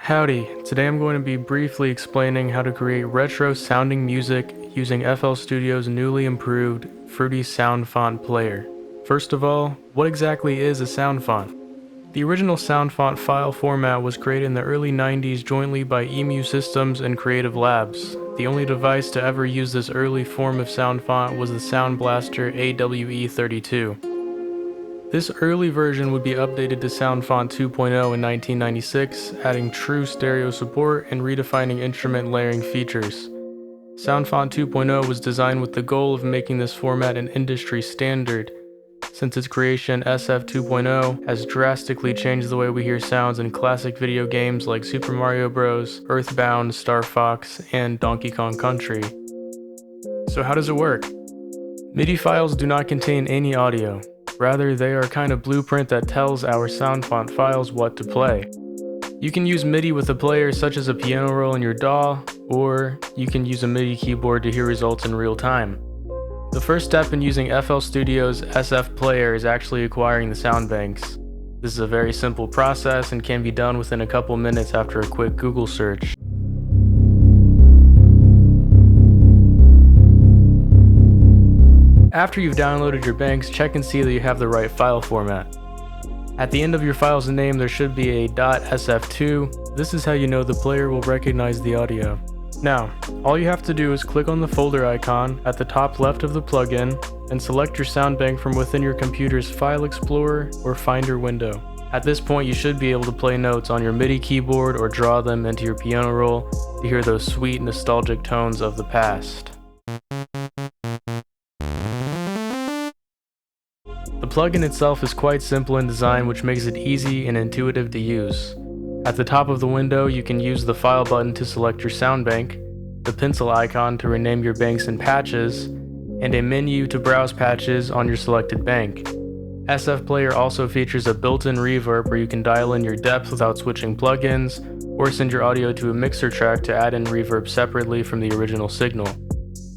Howdy, today I'm going to be briefly explaining how to create retro sounding music using FL Studio's newly improved Fruity Soundfont player. First of all, what exactly is a Soundfont? The original Soundfont file format was created in the early 90s jointly by EMU Systems and Creative Labs. The only device to ever use this early form of Soundfont was the Sound Blaster AWE32. This early version would be updated to Soundfont 2.0 in 1996, adding true stereo support and redefining instrument layering features. Soundfont 2.0 was designed with the goal of making this format an industry standard. Since its creation, SF 2.0 has drastically changed the way we hear sounds in classic video games like Super Mario Bros., Earthbound, Star Fox, and Donkey Kong Country. So how does it work? MIDI files do not contain any audio. Rather, they are a kind of blueprint that tells our Soundfont files what to play. You can use MIDI with a player such as a piano roll in your DAW, or you can use a MIDI keyboard to hear results in real time. The first step in using FL Studio's SF player is actually acquiring the sound banks. This is a very simple process and can be done within a couple minutes after a quick Google search. After you've downloaded your banks, check and see that you have the right file format. At the end of your file's name, there should be a .sf2. This is how you know the player will recognize the audio. Now, all you have to do is click on the folder icon at the top left of the plugin and select your sound bank from within your computer's File Explorer or Finder window. At this point, you should be able to play notes on your MIDI keyboard or draw them into your piano roll to hear those sweet, nostalgic tones of the past. The plugin itself is quite simple in design, which makes it easy and intuitive to use. At the top of the window, you can use the File button to select your sound bank, the pencil icon to rename your banks and patches, and a menu to browse patches on your selected bank. SF Player also features a built-in reverb where you can dial in your depth without switching plugins, or send your audio to a mixer track to add in reverb separately from the original signal.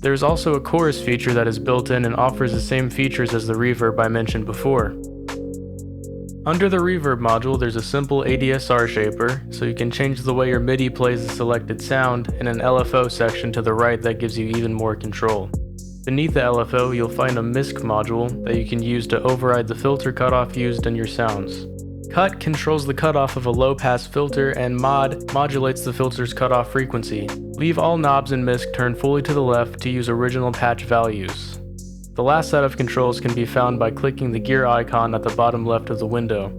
There is also a chorus feature that is built in and offers the same features as the reverb I mentioned before. Under the reverb module, there's a simple ADSR shaper, so you can change the way your MIDI plays the selected sound, and an LFO section to the right that gives you even more control. Beneath the LFO, you'll find a MISC module that you can use to override the filter cutoff used in your sounds. Cut controls the cutoff of a low-pass filter, and Mod modulates the filter's cutoff frequency. Leave all knobs in MISC turned fully to the left to use original patch values. The last set of controls can be found by clicking the gear icon at the bottom left of the window.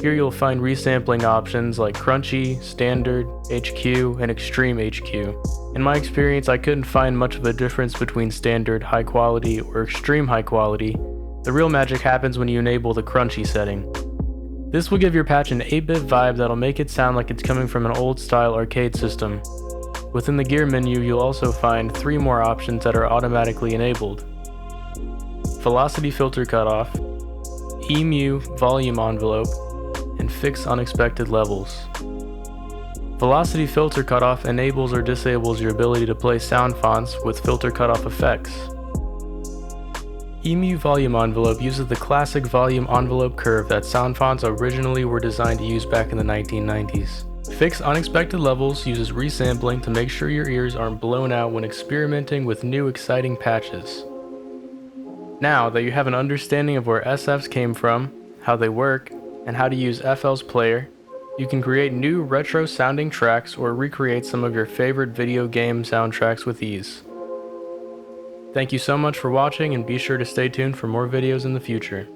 Here you'll find resampling options like Crunchy, Standard, HQ, and Extreme HQ. In my experience, I couldn't find much of a difference between Standard, High Quality, or Extreme High Quality. The real magic happens when you enable the Crunchy setting. This will give your patch an 8-bit vibe that'll make it sound like it's coming from an old-style arcade system. Within the gear menu, you'll also find 3 more options that are automatically enabled: Velocity Filter Cutoff, EMU Volume Envelope, and Fix Unexpected Levels. Velocity Filter Cutoff enables or disables your ability to play sound fonts with filter cutoff effects. EMU Volume Envelope uses the classic volume envelope curve that Soundfonts originally were designed to use back in the 1990s. Fix Unexpected Levels uses resampling to make sure your ears aren't blown out when experimenting with new exciting patches. Now that you have an understanding of where SFs came from, how they work, and how to use FL's player, you can create new retro-sounding tracks or recreate some of your favorite video game soundtracks with ease. Thank you so much for watching, and be sure to stay tuned for more videos in the future.